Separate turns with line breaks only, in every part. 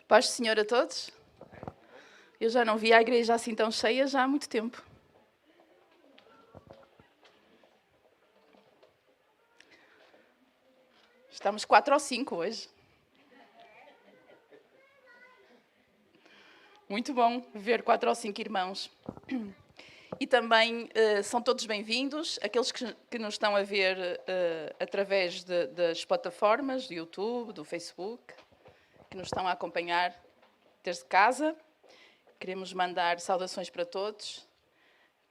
Paz do Senhor a todos. Eu já não vi a igreja assim tão cheia já há muito tempo. Estamos 4 ou 5 hoje. Muito bom ver 4 ou 5 irmãos. E também são todos bem-vindos, aqueles que nos estão a ver através das plataformas do YouTube, do Facebook, que nos estão a acompanhar desde casa. Queremos mandar saudações para todos,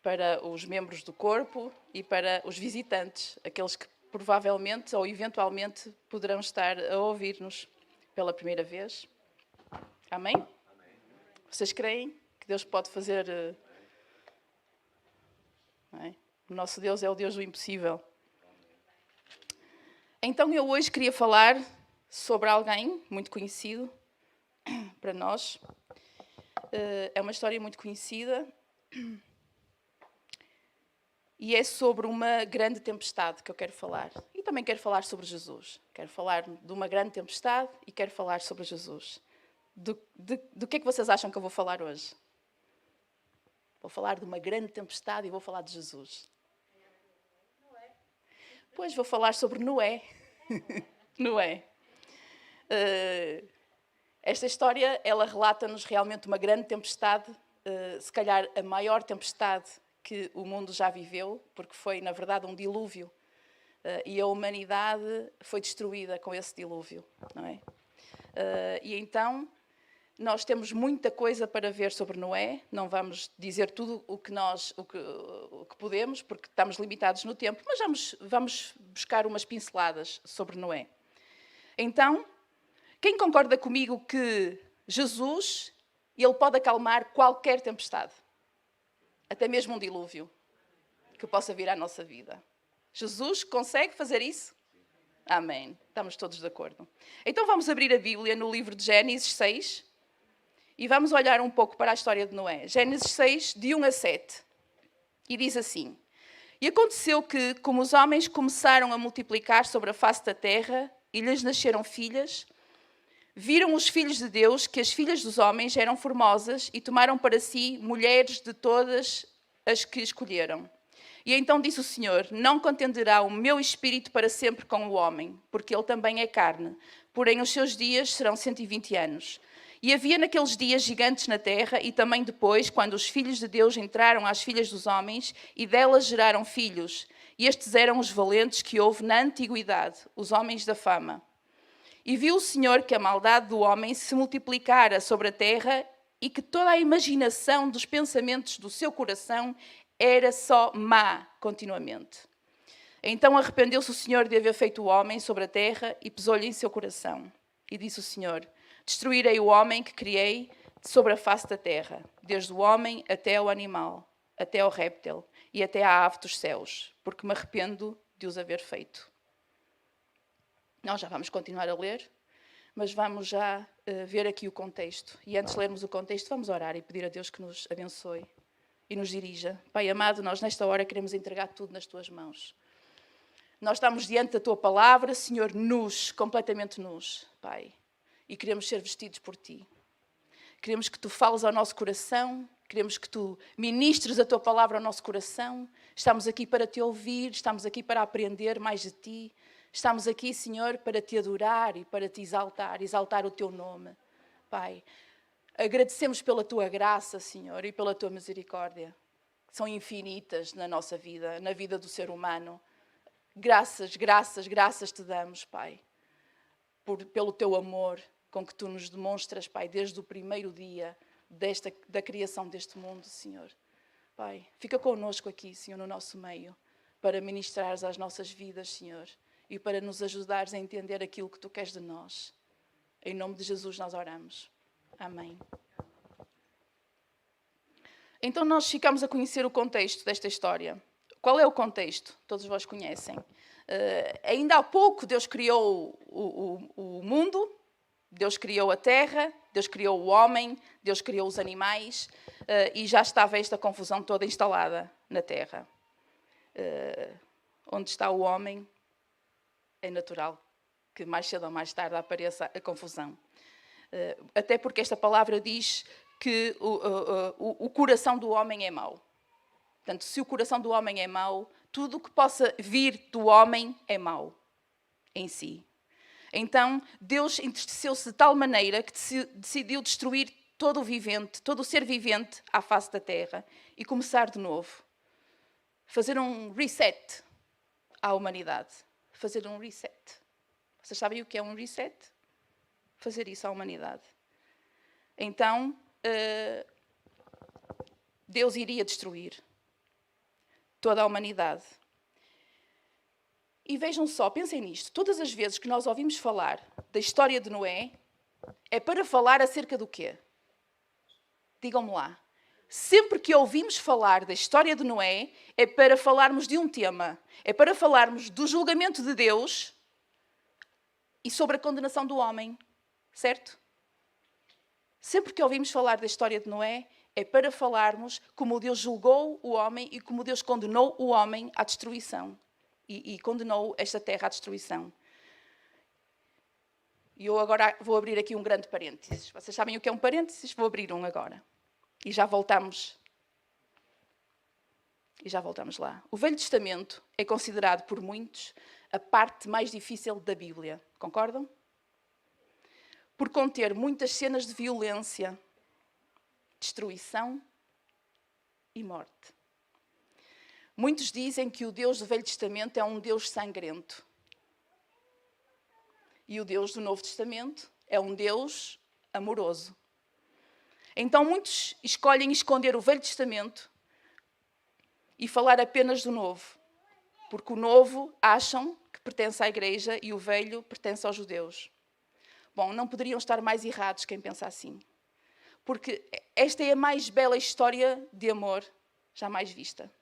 para os membros do corpo e para os visitantes, aqueles que provavelmente ou eventualmente poderão estar a ouvir-nos pela primeira vez. Amém? Vocês creem que Deus pode fazer... Não é? O nosso Deus é o Deus do impossível. Então eu hoje queria falar sobre alguém muito conhecido para nós. É uma história muito conhecida e é sobre uma grande tempestade que eu quero falar. E também quero falar sobre Jesus. Quero falar de uma grande tempestade e quero falar sobre Jesus. Do que é que vocês acham que eu vou falar hoje? Vou falar de uma grande tempestade e vou falar de Jesus. Pois, vou falar sobre Noé. Noé. Esta história, ela relata-nos realmente uma grande tempestade, se calhar a maior tempestade que o mundo já viveu, porque foi, na verdade, um dilúvio. E a humanidade foi destruída com esse dilúvio, não é? E então, nós temos muita coisa para ver sobre Noé. Não vamos dizer tudo o que podemos, porque estamos limitados no tempo, mas vamos buscar umas pinceladas sobre Noé. Então, quem concorda comigo que Jesus, ele pode acalmar qualquer tempestade? Até mesmo um dilúvio que possa vir à nossa vida. Jesus consegue fazer isso? Amém. Estamos todos de acordo. Então vamos abrir a Bíblia no livro de Gênesis 6 e vamos olhar um pouco para a história de Noé. Gênesis 6, de 1 a 7. E diz assim: E aconteceu que, como os homens começaram a multiplicar sobre a face da terra e lhes nasceram filhas, viram os filhos de Deus que as filhas dos homens eram formosas e tomaram para si mulheres de todas as que escolheram. E então disse o Senhor: Não contenderá o meu espírito para sempre com o homem, porque ele também é carne. Porém, os seus dias serão 120 anos. E havia naqueles dias gigantes na terra, e também depois, quando os filhos de Deus entraram às filhas dos homens, e delas geraram filhos. E estes eram os valentes que houve na antiguidade, os homens da fama. E viu o Senhor que a maldade do homem se multiplicara sobre a terra e que toda a imaginação dos pensamentos do seu coração era só má continuamente. Então arrependeu-se o Senhor de haver feito o homem sobre a terra e pesou-lhe em seu coração. E disse o Senhor: Destruirei o homem que criei sobre a face da terra, desde o homem até ao animal, até ao réptil e até à ave dos céus, porque me arrependo de os haver feito. Nós já vamos continuar a ler, mas vamos já ver aqui o contexto. E antes de lermos o contexto, vamos orar e pedir a Deus que nos abençoe e nos dirija. Pai amado, nós nesta hora queremos entregar tudo nas Tuas mãos. Nós estamos diante da Tua palavra, Senhor, nus, completamente nus, Pai. E queremos ser vestidos por Ti. Queremos que Tu fales ao nosso coração, queremos que Tu ministres a Tua palavra ao nosso coração. Estamos aqui para Te ouvir, estamos aqui para aprender mais de Ti. Estamos aqui, Senhor, para Te adorar e para Te exaltar o Teu nome. Pai, agradecemos pela Tua graça, Senhor, e pela Tua misericórdia, que são infinitas na nossa vida, na vida do ser humano. Graças Te damos, Pai, pelo Teu amor com que Tu nos demonstras, Pai, desde o primeiro dia da criação deste mundo, Senhor. Pai, fica connosco aqui, Senhor, no nosso meio, para ministrares às nossas vidas, Senhor, e para nos ajudares a entender aquilo que Tu queres de nós. Em nome de Jesus nós oramos. Amém. Então nós ficamos a conhecer o contexto desta história. Qual é o contexto? Todos vós conhecem. Ainda há pouco Deus criou o mundo, Deus criou a terra, Deus criou o homem, Deus criou os animais e já estava esta confusão toda instalada na terra. Onde está o homem, é natural que mais cedo ou mais tarde apareça a confusão. Até porque esta palavra diz que o coração do homem é mau. Portanto, se o coração do homem é mau, tudo o que possa vir do homem é mau em si. Então, Deus entristeceu-se de tal maneira que decidiu destruir todo o vivente, todo o ser vivente à face da terra e começar de novo. Fazer um reset à humanidade. Fazer um reset. Vocês sabem o que é um reset? Fazer isso à humanidade. Então, Deus iria destruir toda a humanidade. E vejam só, pensem nisto. Todas as vezes que nós ouvimos falar da história de Noé, é para falar acerca do quê? Digam-me lá. Sempre que ouvimos falar da história de Noé, é para falarmos de um tema. É para falarmos do julgamento de Deus e sobre a condenação do homem. Certo? Sempre que ouvimos falar da história de Noé, é para falarmos como Deus julgou o homem e como Deus condenou o homem à destruição. E condenou esta terra à destruição. E eu agora vou abrir aqui um grande parênteses. Vocês sabem o que é um parênteses? Vou abrir um agora. E já voltamos lá. O Velho Testamento é considerado por muitos a parte mais difícil da Bíblia. Concordam? Por conter muitas cenas de violência, destruição e morte. Muitos dizem que o Deus do Velho Testamento é um Deus sangrento. E o Deus do Novo Testamento é um Deus amoroso. Então muitos escolhem esconder o Velho Testamento e falar apenas do Novo. Porque o Novo acham que pertence à Igreja e o Velho pertence aos judeus. Bom, não poderiam estar mais errados quem pensa assim. Porque esta é a mais bela história de amor jamais vista.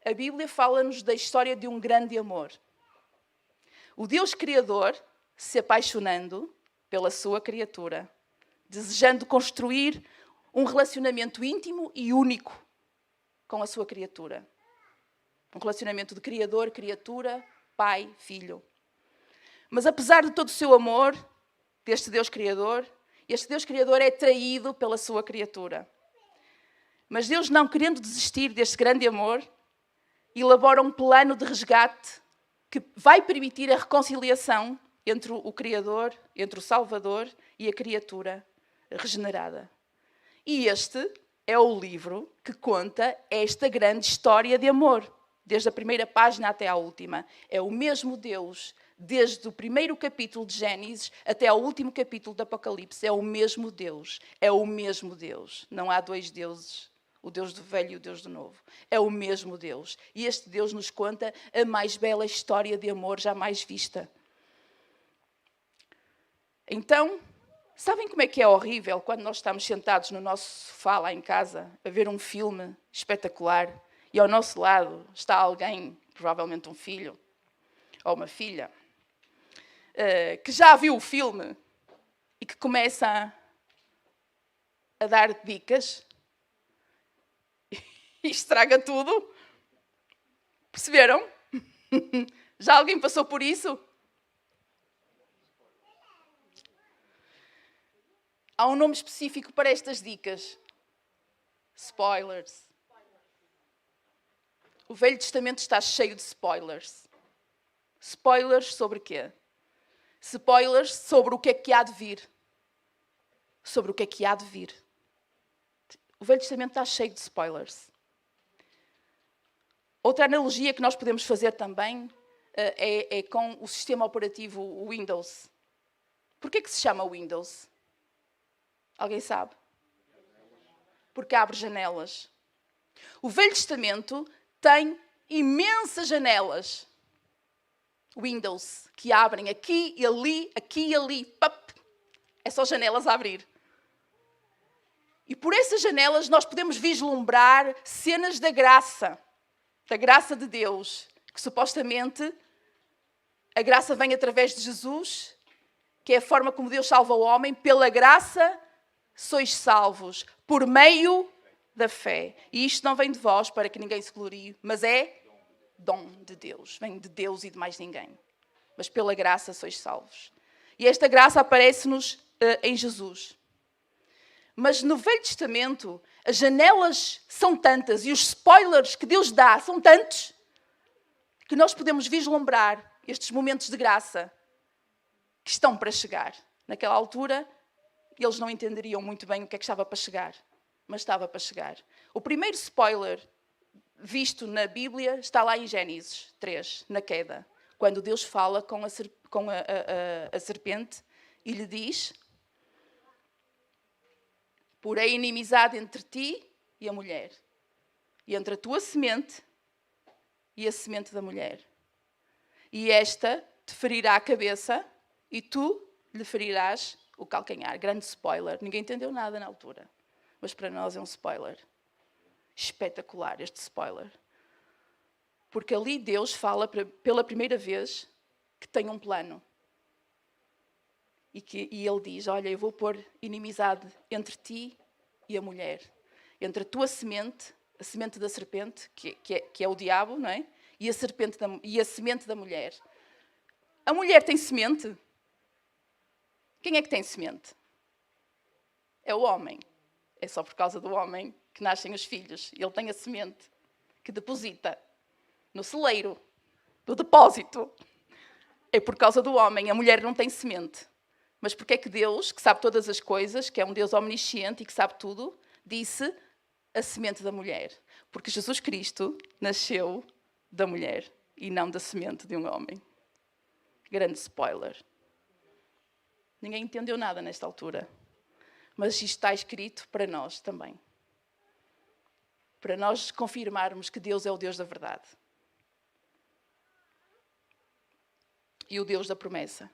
A Bíblia fala-nos da história de um grande amor. O Deus Criador se apaixonando pela sua criatura, desejando construir um relacionamento íntimo e único com a sua criatura. Um relacionamento de Criador, criatura, Pai, Filho. Mas apesar de todo o seu amor, deste Deus Criador, este Deus Criador é traído pela sua criatura. Mas Deus, não querendo desistir deste grande amor, elabora um plano de resgate que vai permitir a reconciliação entre o Criador, entre o Salvador e a criatura regenerada. E este é o livro que conta esta grande história de amor, desde a primeira página até à última. É o mesmo Deus, desde o primeiro capítulo de Gênesis até ao último capítulo do Apocalipse. É o mesmo Deus, é o mesmo Deus. Não há dois deuses. O Deus do Velho e o Deus do Novo. É o mesmo Deus. E este Deus nos conta a mais bela história de amor jamais vista. Então, sabem como é que é horrível quando nós estamos sentados no nosso sofá lá em casa a ver um filme espetacular e ao nosso lado está alguém, provavelmente um filho ou uma filha, que já viu o filme e que começa a dar dicas e estraga tudo. Perceberam? Já alguém passou por isso? Há um nome específico para estas dicas. Spoilers. O Velho Testamento está cheio de spoilers. Spoilers sobre quê? Spoilers sobre o que é que há de vir. Sobre o que é que há de vir. O Velho Testamento está cheio de spoilers. Outra analogia que nós podemos fazer também é com o sistema operativo Windows. Porquê que se chama Windows? Alguém sabe? Porque abre janelas. O Velho Testamento tem imensas janelas. Windows, que abrem aqui e ali. Pap, é só janelas a abrir. E por essas janelas nós podemos vislumbrar cenas da graça de Deus, que supostamente a graça vem através de Jesus, que é a forma como Deus salva o homem. Pela graça sois salvos, por meio da fé. E isto não vem de vós, para que ninguém se glorie, mas é dom de Deus. Vem de Deus e de mais ninguém. Mas pela graça sois salvos. E esta graça aparece-nos em Jesus. Mas no Velho Testamento, as janelas são tantas e os spoilers que Deus dá são tantos que nós podemos vislumbrar estes momentos de graça que estão para chegar. Naquela altura, eles não entenderiam muito bem o que é que estava para chegar, mas estava para chegar. O primeiro spoiler visto na Bíblia está lá em Gênesis 3, na queda, quando Deus fala com a serpente e lhe diz: porém inimizade entre ti e a mulher, e entre a tua semente e a semente da mulher. E esta te ferirá a cabeça e tu lhe ferirás o calcanhar. Grande spoiler. Ninguém entendeu nada na altura. Mas para nós é um spoiler. Espetacular este spoiler. Porque ali Deus fala pela primeira vez que tem um plano. E ele diz: olha, eu vou pôr inimizade entre ti e a mulher. Entre a tua semente, a semente da serpente, que é o diabo, não é? E a semente da mulher. A mulher tem semente? Quem é que tem semente? É o homem. É só por causa do homem que nascem os filhos. Ele tem a semente que deposita no celeiro do depósito. É por causa do homem. A mulher não tem semente. Mas porque é que Deus, que sabe todas as coisas, que é um Deus omnisciente e que sabe tudo, disse a semente da mulher? Porque Jesus Cristo nasceu da mulher e não da semente de um homem. Grande spoiler. Ninguém entendeu nada nesta altura. Mas isto está escrito para nós também. Para nós confirmarmos que Deus é o Deus da verdade. E o Deus da promessa.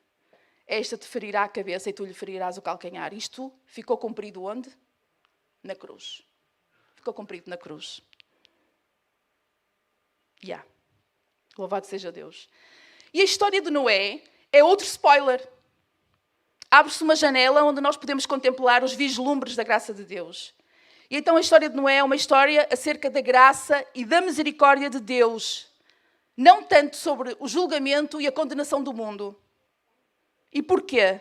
Esta te ferirá a cabeça e tu lhe ferirás o calcanhar. Isto ficou cumprido onde? Na cruz. Ficou cumprido na cruz. Louvado seja Deus. E a história de Noé é outro spoiler. Abre-se uma janela onde nós podemos contemplar os vislumbres da graça de Deus. E então a história de Noé é uma história acerca da graça e da misericórdia de Deus. Não tanto sobre o julgamento e a condenação do mundo. E porquê?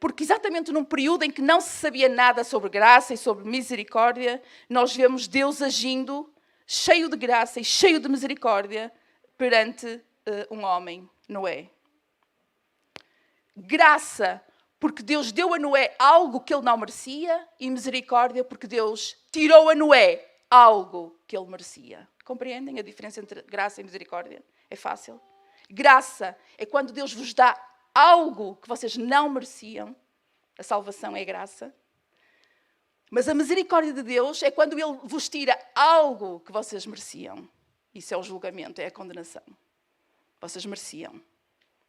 Porque exatamente num período em que não se sabia nada sobre graça e sobre misericórdia, nós vemos Deus agindo cheio de graça e cheio de misericórdia perante um homem, Noé. Graça, porque Deus deu a Noé algo que ele não merecia, e misericórdia, porque Deus tirou a Noé algo que ele merecia. Compreendem a diferença entre graça e misericórdia? É fácil. Graça é quando Deus vos dá algo que vocês não mereciam. A salvação é graça. Mas a misericórdia de Deus é quando Ele vos tira algo que vocês mereciam. Isso é o julgamento, é a condenação. Vocês mereciam.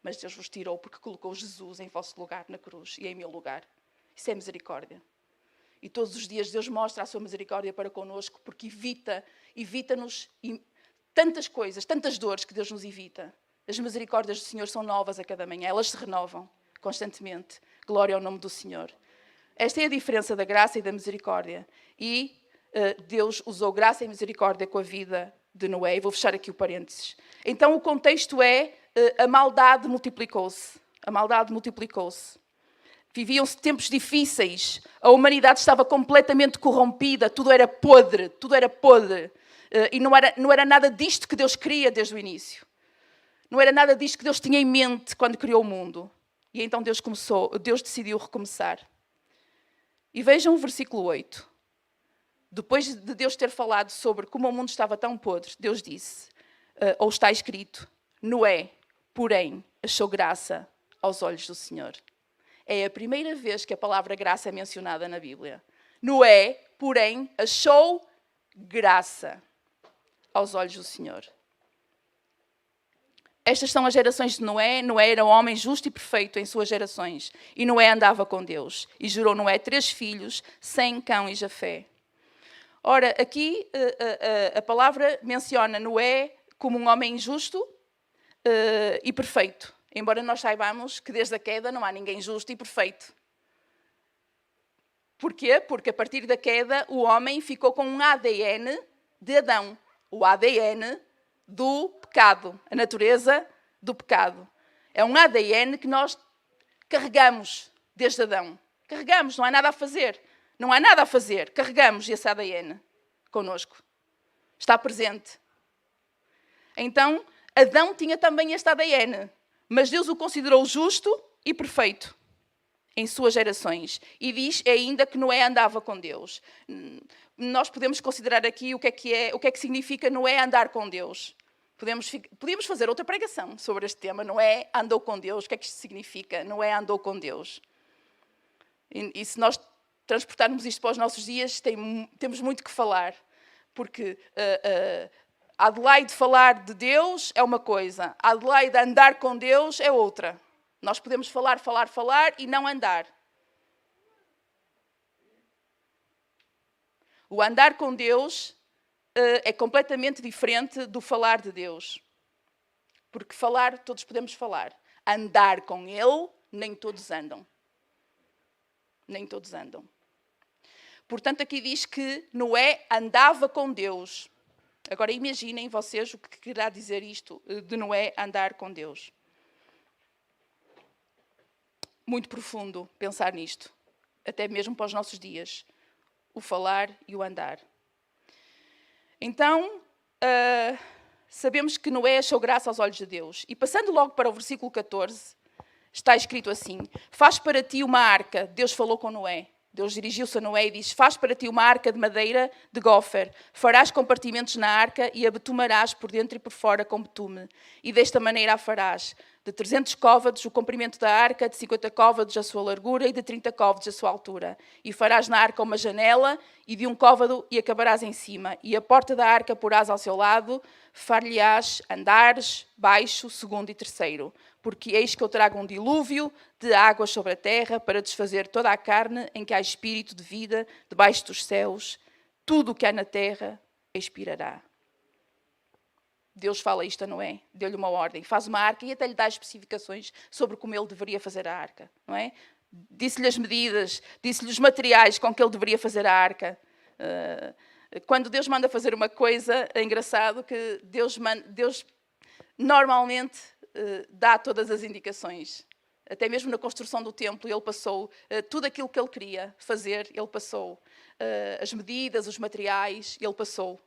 Mas Deus vos tirou porque colocou Jesus em vosso lugar na cruz e em meu lugar. Isso é misericórdia. E todos os dias Deus mostra a sua misericórdia para connosco porque evita-nos tantas coisas, tantas dores que Deus nos evita. As misericórdias do Senhor são novas a cada manhã. Elas se renovam constantemente. Glória ao nome do Senhor. Esta é a diferença da graça e da misericórdia. E Deus usou graça e misericórdia com a vida de Noé. E vou fechar aqui o parênteses. Então o contexto é a maldade multiplicou-se. A maldade multiplicou-se. Viviam-se tempos difíceis. A humanidade estava completamente corrompida. Tudo era podre. Tudo era podre. E não era nada disto que Deus queria desde o início. Não era nada disto que Deus tinha em mente quando criou o mundo. E então Deus decidiu recomeçar. E vejam o versículo 8. Depois de Deus ter falado sobre como o mundo estava tão podre, Deus disse, ou está escrito, Noé, porém, achou graça aos olhos do Senhor. É a primeira vez que a palavra graça é mencionada na Bíblia. Noé, porém, achou graça aos olhos do Senhor. Estas são as gerações de Noé. Noé era um homem justo e perfeito em suas gerações. E Noé andava com Deus. E gerou Noé 3 filhos, Sem, Cão e Jafé. Ora, aqui a palavra menciona Noé como um homem justo e perfeito. Embora nós saibamos que desde a queda não há ninguém justo e perfeito. Porquê? Porque a partir da queda o homem ficou com um ADN de Adão. O ADN do pecado, a natureza do pecado. É um ADN que nós carregamos. desde Adão. Carregamos, não há nada a fazer. Não há nada a fazer. Carregamos esse ADN connosco. Está presente. Então, Adão tinha também este ADN, mas Deus o considerou justo e perfeito em suas gerações. E diz ainda que Noé andava com Deus. Nós podemos considerar aqui o que significa Noé andar com Deus. Podíamos fazer outra pregação sobre este tema. Noé andou com Deus. O que é que isto significa? Noé andou com Deus. E se nós transportarmos isto para os nossos dias, temos muito que falar. Porque a Adelaide falar de Deus é uma coisa. A Adelaide andar com Deus é outra. Nós podemos falar e não andar. O andar com Deus é completamente diferente do falar de Deus. Porque falar, todos podemos falar. Andar com Ele, nem todos andam. Nem todos andam. Portanto, aqui diz que Noé andava com Deus. Agora imaginem vocês o que querá dizer isto de Noé andar com Deus. Muito profundo pensar nisto. Até mesmo para os nossos dias. O falar e o andar. Então, sabemos que Noé achou graça aos olhos de Deus. E passando logo para o versículo 14, está escrito assim: faz para ti uma arca. Deus falou com Noé. Deus dirigiu-se a Noé e disse: faz para ti uma arca de madeira de gófer. Farás compartimentos na arca e a betumarás por dentro e por fora com betume. E desta maneira a farás. De 300 côvados o comprimento da arca, de 50 côvados a sua largura e de 30 côvados a sua altura. E farás na arca uma janela e de um côvado e acabarás em cima. E a porta da arca porás ao seu lado, far-lhe-ás andares, baixo, segundo e terceiro. Porque eis que eu trago um dilúvio de águas sobre a terra para desfazer toda a carne em que há espírito de vida debaixo dos céus. Tudo o que há na terra expirará. Deus fala isto a Noé, deu-lhe uma ordem, faz uma arca e até lhe dá especificações sobre como ele deveria fazer a arca, não é? Disse-lhe as medidas, disse-lhe os materiais com que ele deveria fazer a arca. Quando Deus manda fazer uma coisa, é engraçado que Deus normalmente dá todas as indicações. Até mesmo na construção do templo, ele passou tudo aquilo que ele queria fazer, ele passou. As medidas, os materiais, ele passou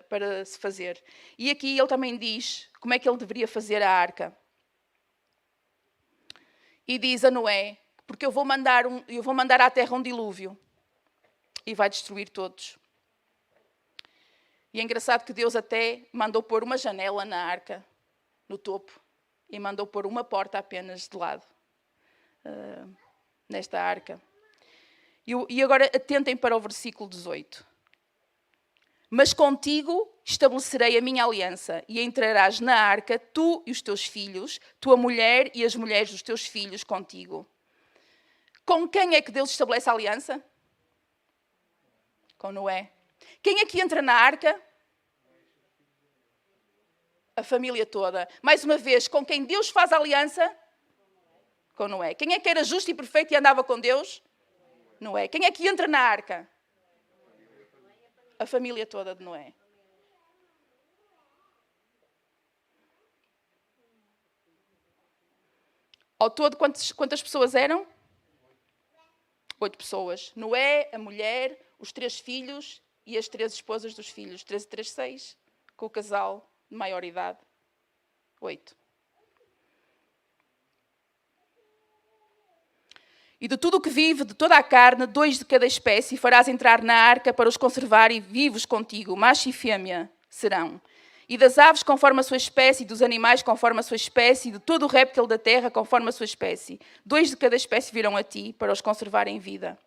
para se fazer. E aqui ele também diz como é que ele deveria fazer a arca. E diz a Noé: porque eu vou mandar à terra um dilúvio e vai destruir todos. E é engraçado que Deus até mandou pôr uma janela na arca, no topo, e mandou pôr uma porta apenas de lado, nesta arca. E agora atentem para o versículo 18. Mas contigo estabelecerei a minha aliança, e entrarás na arca, tu e os teus filhos, tua mulher e as mulheres dos teus filhos contigo. Com quem é que Deus estabelece a aliança? Com Noé. Quem é que entra na arca? A família toda. Mais uma vez, com quem Deus faz a aliança? Com Noé. Quem é que era justo e perfeito e andava com Deus? Noé. Quem é que entra na arca? A família toda de Noé. Ao todo, quantas pessoas eram? 8 pessoas. Noé, a mulher, os 3 filhos e as 3 esposas dos filhos. 3 e 3, 6. Com o casal de maior idade. 8. E de tudo o que vive, de toda a carne, 2 de cada espécie, farás entrar na arca para os conservar e vivos contigo, macho e fêmea serão. E das aves conforme a sua espécie, e dos animais conforme a sua espécie, e de todo o réptil da terra conforme a sua espécie. 2 de cada espécie virão a ti para os conservar em vida.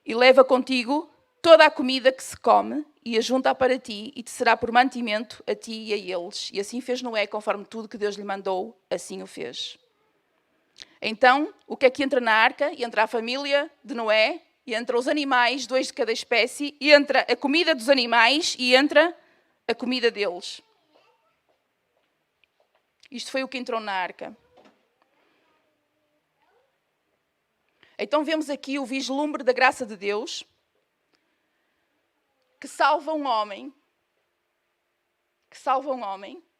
E leva contigo toda a comida que se come e ajunta para ti e te será por mantimento a ti e a eles. E assim fez Noé, conforme tudo que Deus lhe mandou, assim o fez. Então, o que é que entra na arca? Entra a família de Noé, e entra os animais, 2 de cada espécie, e entra a comida dos animais e entra a comida deles. Isto foi o que entrou na arca. Então vemos aqui o vislumbre da graça de Deus, que salva um homem,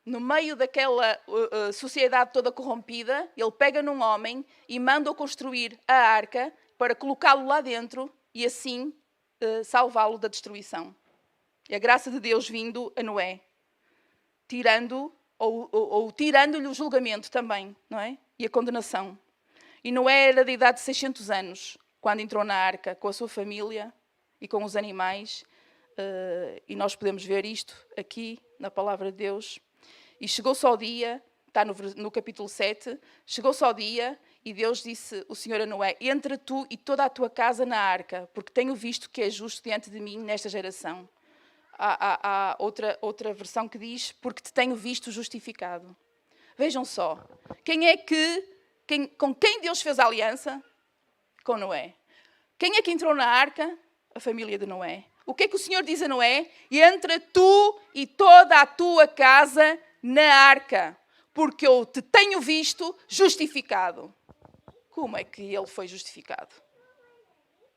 no meio daquela sociedade toda corrompida, ele pega num homem e manda-o construir a arca para colocá-lo lá dentro e assim salvá-lo da destruição. E a graça de Deus vindo a Noé, tirando-lhe o julgamento também, não é? E a condenação. E Noé era de idade de 600 anos, quando entrou na arca com a sua família e com os animais. E nós podemos ver isto aqui na palavra de Deus. E chegou-se ao dia, está no capítulo 7, chegou-se ao dia e Deus disse o Senhor a Noé: entra tu e toda a tua casa na arca, porque tenho visto que é justo diante de mim nesta geração. Há outra versão que diz: porque te tenho visto justificado. Vejam só, com quem Deus fez a aliança? Com Noé. Quem é que entrou na arca? A família de Noé. O que é que o Senhor diz a Noé? Entra tu e toda a tua casa na arca, porque eu te tenho visto justificado. Como é que ele foi justificado?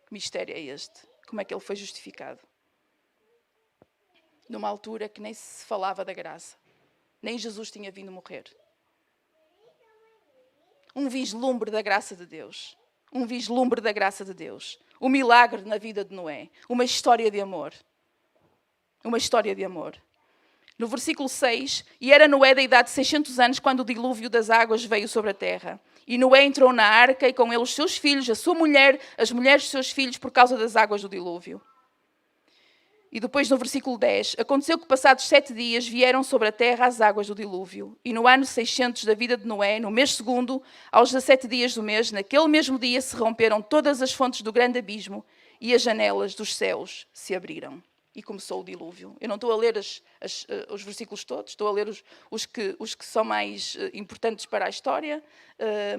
Que mistério é este? Como é que ele foi justificado? Numa altura que nem se falava da graça. Nem Jesus tinha vindo morrer. Um vislumbre da graça de Deus. Um vislumbre da graça de Deus. Um milagre na vida de Noé. Uma história de amor. Uma história de amor. No versículo 6, e era Noé da idade de 600 anos quando o dilúvio das águas veio sobre a terra. E Noé entrou na arca e com ele os seus filhos, a sua mulher, as mulheres dos seus filhos por causa das águas do dilúvio. E depois no versículo 10, aconteceu que passados 7 dias vieram sobre a terra as águas do dilúvio. E no ano 600 da vida de Noé, no mês segundo, aos 17 dias do mês, naquele mesmo dia se romperam todas as fontes do grande abismo e as janelas dos céus se abriram. E começou o dilúvio. Eu não estou a ler os versículos todos, estou a ler os que são mais importantes para a história,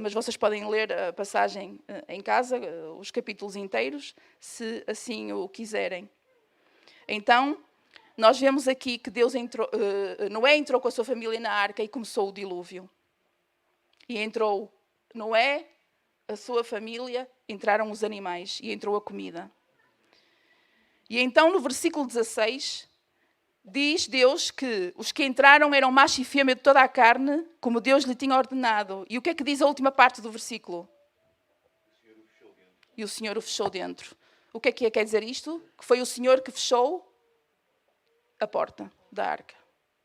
mas vocês podem ler a passagem em casa, os capítulos inteiros, se assim o quiserem. Então, nós vemos aqui que Noé entrou com a sua família na arca e começou o dilúvio. E entrou Noé, a sua família, entraram os animais e entrou a comida. E então, no versículo 16, diz Deus que os que entraram eram macho e fêmea de toda a carne, como Deus lhe tinha ordenado. E o que é que diz a última parte do versículo? E o Senhor o fechou dentro. O que é quer dizer isto? Que foi o Senhor que fechou a porta da arca.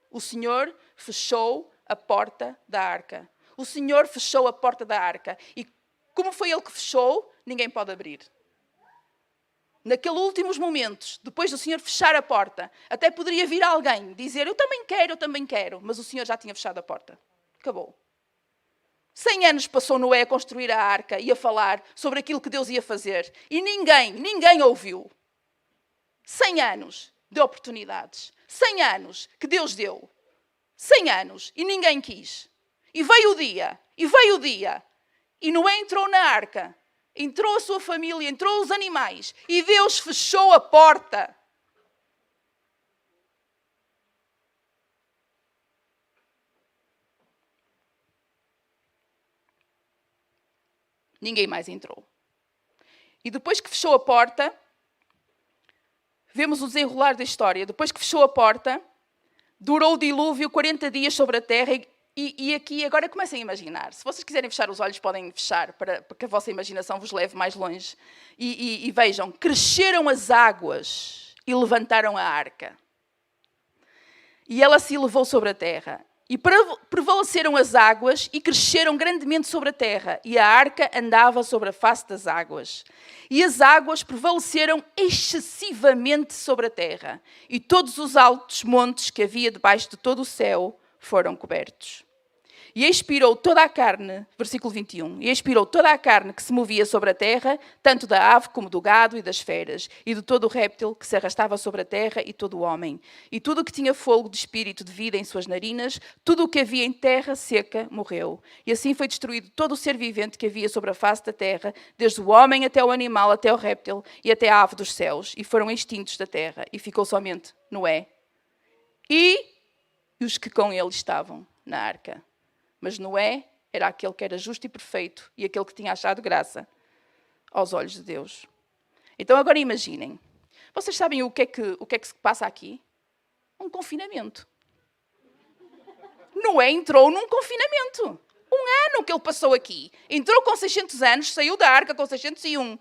O Senhor fechou a porta da arca. O Senhor fechou a porta da arca. E como foi Ele que fechou, ninguém pode abrir. Naqueles últimos momentos, depois do Senhor fechar a porta, até poderia vir alguém dizer: eu também quero, mas o Senhor já tinha fechado a porta. Acabou. 100 anos passou Noé a construir a arca e a falar sobre aquilo que Deus ia fazer. E ninguém ouviu. 100 anos de oportunidades. 100 anos que Deus deu. 100 anos e ninguém quis. E veio o dia. E Noé entrou na arca. Entrou a sua família, entrou os animais. E Deus fechou a porta. Ninguém mais entrou. E depois que fechou a porta, vemos o desenrolar da história. Depois que fechou a porta, durou o dilúvio 40 dias sobre a terra. E aqui agora comecem a imaginar. Se vocês quiserem fechar os olhos, podem fechar para que a vossa imaginação vos leve mais longe. E vejam, cresceram as águas e levantaram a arca. E ela se elevou sobre a terra. E prevaleceram as águas e cresceram grandemente sobre a terra. E a arca andava sobre a face das águas. E as águas prevaleceram excessivamente sobre a terra. E todos os altos montes que havia debaixo de todo o céu foram cobertos. E expirou toda a carne, versículo 21, e expirou toda a carne que se movia sobre a terra, tanto da ave como do gado e das feras, e de todo o réptil que se arrastava sobre a terra e todo o homem. E tudo o que tinha fogo de espírito de vida em suas narinas, tudo o que havia em terra seca, morreu. E assim foi destruído todo o ser vivente que havia sobre a face da terra, desde o homem até o animal, até o réptil e até a ave dos céus, e foram extintos da terra. E ficou somente Noé e os que com ele estavam na arca. Mas Noé era aquele que era justo e perfeito e aquele que tinha achado graça aos olhos de Deus. Então agora imaginem. Vocês sabem o que é que se passa aqui? Um confinamento. Noé entrou num confinamento. Um ano que ele passou aqui. Entrou com 600 anos, saiu da arca com 601.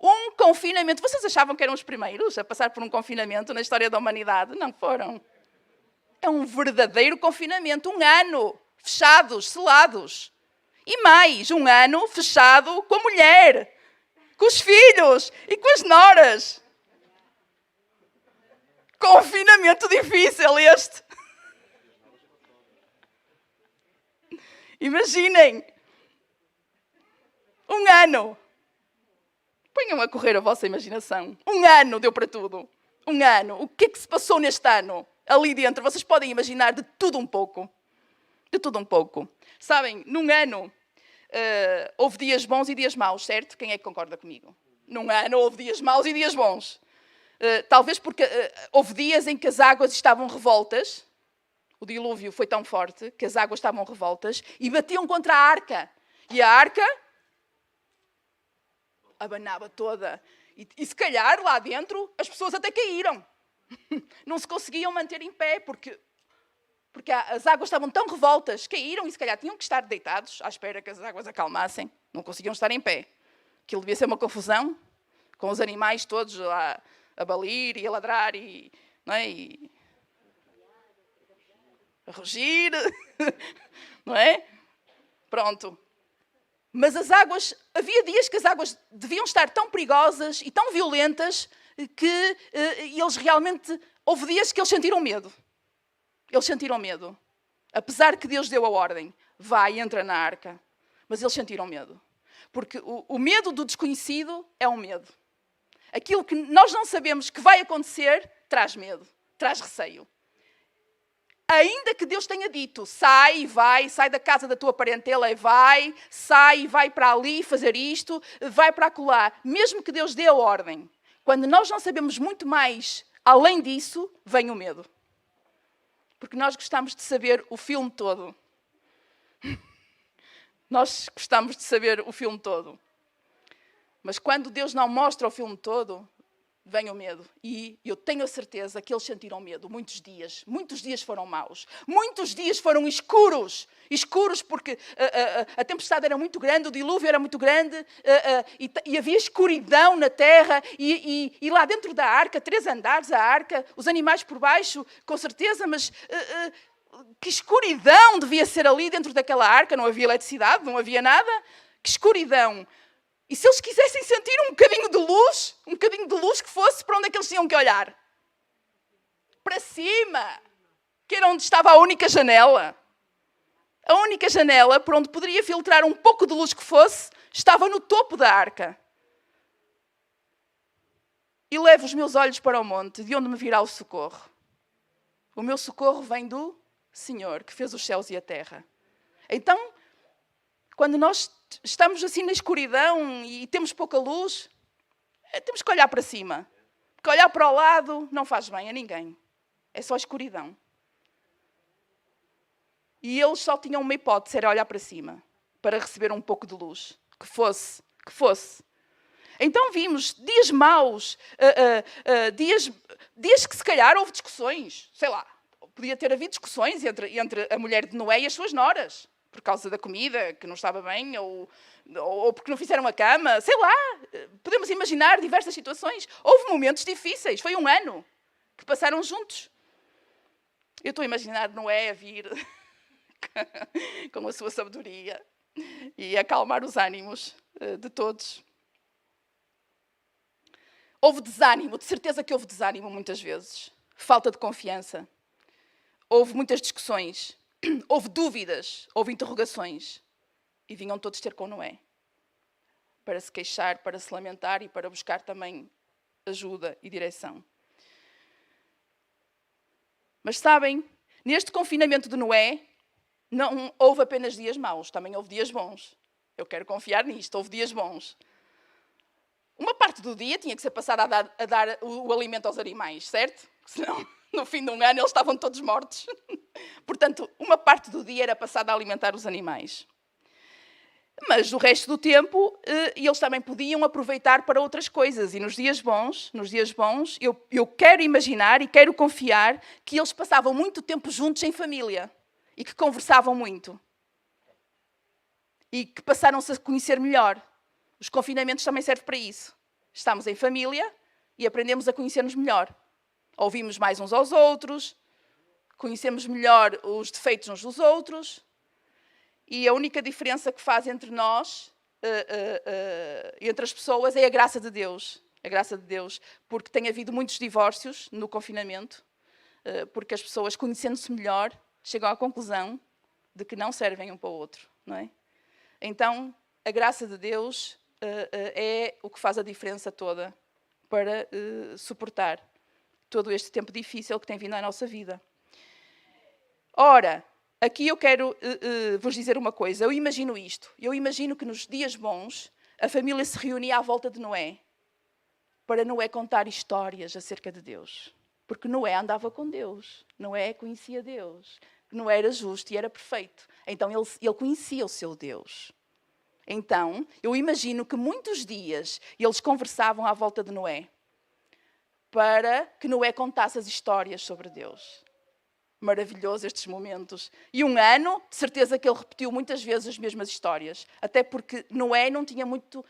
Um confinamento. Vocês achavam que eram os primeiros a passar por um confinamento na história da humanidade? Não foram. É um verdadeiro confinamento. Um ano fechados, selados. E mais, um ano fechado com a mulher, com os filhos e com as noras. Confinamento difícil este. Imaginem. Um ano. Ponham a correr a vossa imaginação. Um ano deu para tudo. Um ano. O que é que se passou neste ano? Ali dentro, vocês podem imaginar de tudo um pouco. De tudo um pouco. Sabem, num ano houve dias bons e dias maus, certo? Quem é que concorda comigo? Num ano houve dias maus e dias bons. Talvez porque houve dias em que as águas estavam revoltas. O dilúvio foi tão forte que as águas estavam revoltas e batiam contra a arca. E a arca abanava toda. E se calhar lá dentro as pessoas até caíram. Não se conseguiam manter em pé porque as águas estavam tão revoltas, caíram e se calhar tinham que estar deitados à espera que as águas acalmassem. Não conseguiam estar em pé. Aquilo devia ser uma confusão, com os animais todos lá a balir e a ladrar e, não é? E a rugir, não é? Pronto. Mas as águas, havia dias que as águas deviam estar tão perigosas e tão violentas que eles realmente, houve dias que eles sentiram medo. Eles sentiram medo. Apesar que Deus deu a ordem, vai, entra na arca. Mas eles sentiram medo. Porque o medo do desconhecido é um medo. Aquilo que nós não sabemos que vai acontecer, traz medo, traz receio. Ainda que Deus tenha dito, sai e vai, sai da casa da tua parentela e vai, sai e vai para ali fazer isto, vai para acolá. Mesmo que Deus dê a ordem, quando nós não sabemos muito mais além disso, vem o medo. Porque nós gostamos de saber o filme todo. Nós gostamos de saber o filme todo. Mas quando Deus não mostra o filme todo, vem o medo. E eu tenho a certeza que eles sentiram medo. Muitos dias foram maus. Muitos dias foram escuros. Escuros porque a tempestade era muito grande, o dilúvio era muito grande, e havia escuridão na terra, e lá dentro da arca, 3 andares a arca, os animais por baixo, com certeza, mas que escuridão devia ser ali dentro daquela arca. Não havia eletricidade, não havia nada. Que escuridão. E se eles quisessem sentir um bocadinho de luz que fosse, para onde é que eles tinham que olhar? Para cima, que era onde estava a única janela. A única janela, por onde poderia filtrar um pouco de luz que fosse, estava no topo da arca. E levo os meus olhos para o monte, de onde me virá o socorro. O meu socorro vem do Senhor, que fez os céus e a terra. Então, quando nós estamos assim na escuridão e temos pouca luz, temos que olhar para cima. Porque olhar para o lado não faz bem a ninguém. É só escuridão. E eles só tinham uma hipótese, era olhar para cima, para receber um pouco de luz. Que fosse. Então vimos dias maus, dias que se calhar houve discussões. Sei lá, podia ter havido discussões entre a mulher de Noé e as suas noras. Por causa da comida, que não estava bem, ou porque não fizeram a cama, sei lá. Podemos imaginar diversas situações. Houve momentos difíceis, foi um ano que passaram juntos. Eu estou a imaginar Noé a vir com a sua sabedoria e acalmar os ânimos de todos. Houve desânimo, de certeza que houve desânimo muitas vezes. Falta de confiança. Houve muitas discussões. Houve dúvidas, houve interrogações. E vinham todos ter com Noé. Para se queixar, para se lamentar e para buscar também ajuda e direção. Mas sabem, neste confinamento de Noé, não houve apenas dias maus, também houve dias bons. Eu quero confiar nisto, houve dias bons. Uma parte do dia tinha que ser passada a dar o alimento aos animais, certo? Senão, no fim de um ano, eles estavam todos mortos. Portanto, uma parte do dia era passada a alimentar os animais. Mas o resto do tempo, eles também podiam aproveitar para outras coisas. E nos dias bons, eu quero imaginar e quero confiar que eles passavam muito tempo juntos em família. e que conversavam muito e que passaram-se a conhecer melhor. Os confinamentos também servem para isso. Estamos em família e aprendemos a conhecer-nos melhor. Ouvimos mais uns aos outros, conhecemos melhor os defeitos uns dos outros, e a única diferença que faz entre nós, entre as pessoas, é a graça de Deus. A graça de Deus, porque tem havido muitos divórcios no confinamento, porque as pessoas, conhecendo-se melhor, chegam à conclusão de que não servem um para o outro, não é? Então, a graça de Deus é o que faz a diferença toda para suportar todo este tempo difícil que tem vindo à nossa vida. Ora, aqui eu quero vos dizer uma coisa. Eu imagino isto. Eu imagino que nos dias bons a família se reunia à volta de Noé para Noé contar histórias acerca de Deus. Porque Noé andava com Deus. Noé conhecia Deus. Noé era justo e era perfeito. Então ele conhecia o seu Deus. Então, eu imagino que muitos dias eles conversavam à volta de Noé para que Noé contasse as histórias sobre Deus. Maravilhoso estes momentos. E um ano, de certeza que ele repetiu muitas vezes as mesmas histórias. Até porque Noé não tinha muito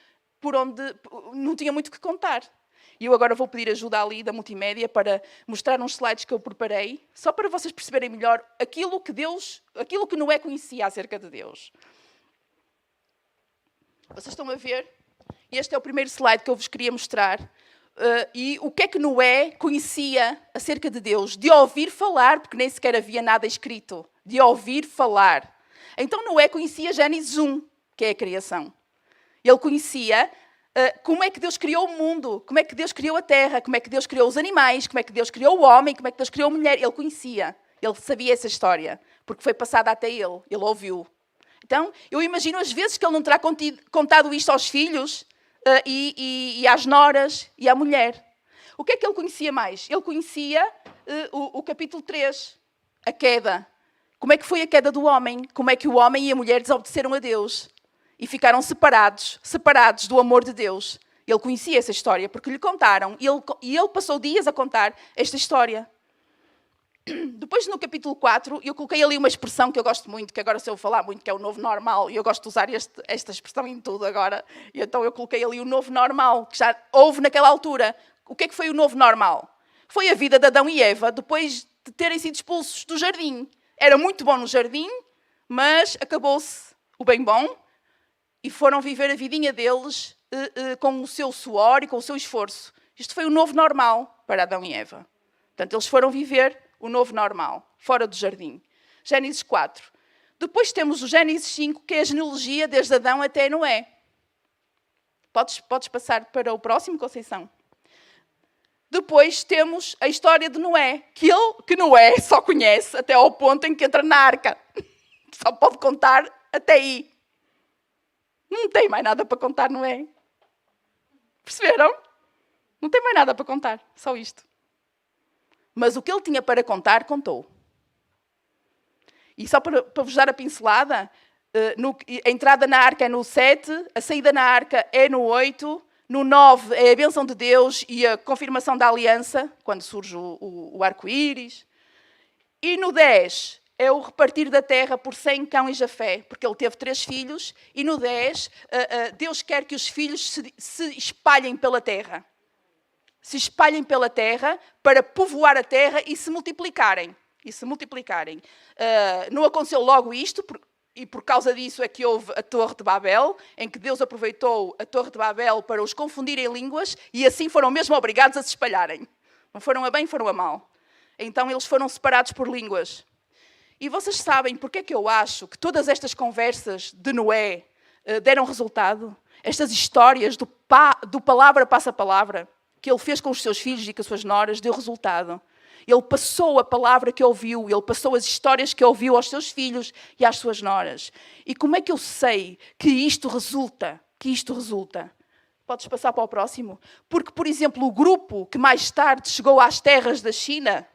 não tinha muito que contar. E eu agora vou pedir ajuda ali da multimédia para mostrar uns slides que eu preparei, só para vocês perceberem melhor aquilo que Noé conhecia acerca de Deus. Vocês estão a ver? Este é o primeiro slide que eu vos queria mostrar. E o que é que Noé conhecia acerca de Deus? De ouvir falar, porque nem sequer havia nada escrito. De ouvir falar. Então Noé conhecia Gênesis 1, que é a criação. Ele conhecia como é que Deus criou o mundo, como é que Deus criou a terra, como é que Deus criou os animais, como é que Deus criou o homem, como é que Deus criou a mulher. Ele conhecia, ele sabia essa história, porque foi passada até ele ouviu. Então, eu imagino as vezes que ele não terá contado isto aos filhos e às noras e à mulher. O que é que ele conhecia mais? Ele conhecia o capítulo 3, a queda. Como é que foi a queda do homem? Como é que o homem e a mulher desobedeceram a Deus? E ficaram separados do amor de Deus. Ele conhecia essa história, porque lhe contaram, e ele passou dias a contar esta história. Depois, no capítulo 4, eu coloquei ali uma expressão que eu gosto muito, que agora se eu falar muito, que é o novo normal, e eu gosto de usar esta expressão em tudo agora, e então eu coloquei ali o novo normal, que já houve naquela altura. O que é que foi o novo normal? Foi a vida de Adão e Eva, depois de terem sido expulsos do jardim. Era muito bom no jardim, mas acabou-se o bem bom, e foram viver a vidinha deles com o seu suor e com o seu esforço. Isto foi o novo normal para Adão e Eva. Portanto, eles foram viver o novo normal, fora do jardim. Gênesis 4. Depois temos o Gênesis 5, que é a genealogia desde Adão até Noé. Podes passar para o próximo, Conceição? Depois temos a história de Noé, que Noé só conhece até ao ponto em que entra na arca. Só pode contar até aí. Não tem mais nada para contar, não é? Perceberam? Não tem mais nada para contar, só isto. Mas o que ele tinha para contar, contou. E só para vos dar a pincelada, a entrada na arca é no 7, a saída na arca é no 8, no 9 é a bênção de Deus e a confirmação da aliança, quando surge o arco-íris. E no 10... é o repartir da terra por Sem, Cão e Jafé, porque ele teve 3 filhos, e no 10, Deus quer que os filhos se espalhem pela terra. Se espalhem pela terra para povoar a terra e se multiplicarem. Não aconteceu logo isto, e por causa disso é que houve a Torre de Babel, em que Deus aproveitou a Torre de Babel para os confundir em línguas, e assim foram mesmo obrigados a se espalharem. Não foram a bem, foram a mal. Então eles foram separados por línguas. E vocês sabem porque é que eu acho que todas estas conversas de Noé deram resultado? Estas histórias do palavra passa palavra, que ele fez com os seus filhos e com as suas noras, deu resultado. Ele passou a palavra que ouviu, ele passou as histórias que ouviu aos seus filhos e às suas noras. E como é que eu sei que isto resulta? Podes passar para o próximo? Porque, por exemplo, o grupo que mais tarde chegou às terras da China,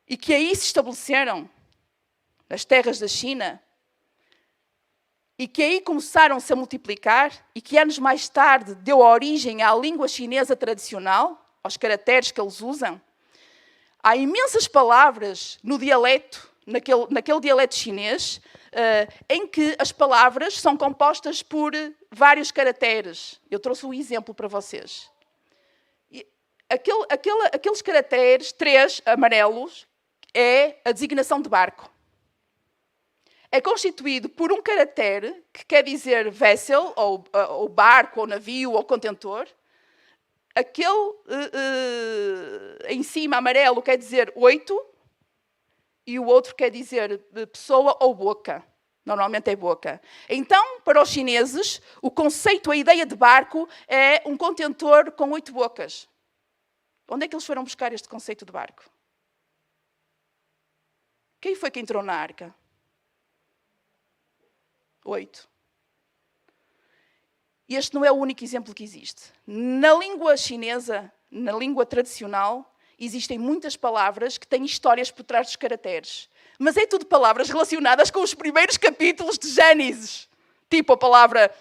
e que aí se estabeleceram, nas terras da China, e que aí começaram-se a multiplicar, e que anos mais tarde deu origem à língua chinesa tradicional, aos caracteres que eles usam. Há imensas palavras no dialeto naquele dialeto chinês, em que as palavras são compostas por vários caracteres. Eu trouxe um exemplo para vocês. Aqueles caracteres, 3 amarelos, é a designação de barco. É constituído por um caractere que quer dizer vessel, ou barco, ou navio, ou contentor. Aquele em cima, amarelo, quer dizer 8, e o outro quer dizer pessoa ou boca. Normalmente é boca. Então, para os chineses, o conceito, a ideia de barco é um contentor com 8 bocas. Onde é que eles foram buscar este conceito de barco? Quem foi que entrou na arca? 8. Este não é o único exemplo que existe. Na língua chinesa, na língua tradicional, existem muitas palavras que têm histórias por trás dos caracteres. Mas é tudo palavras relacionadas com os primeiros capítulos de Gênesis. Tipo a palavra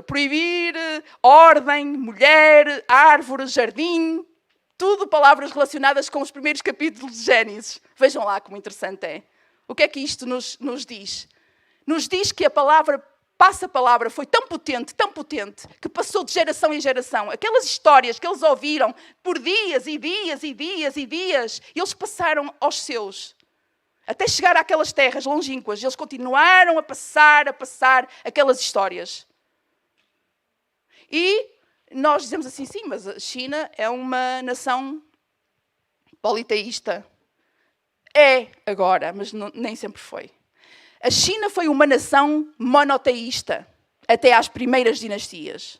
proibir, ordem, mulher, árvore, jardim. Tudo palavras relacionadas com os primeiros capítulos de Gênesis. Vejam lá como interessante é. O que é que isto nos diz? Nos diz que a palavra, passa-palavra, foi tão potente, que passou de geração em geração. Aquelas histórias que eles ouviram por dias e dias e dias e dias, eles passaram aos seus. Até chegar àquelas terras longínquas, eles continuaram a passar aquelas histórias. E nós dizemos assim, sim, mas a China é uma nação politeísta. É agora, mas nem sempre foi. A China foi uma nação monoteísta até às primeiras dinastias.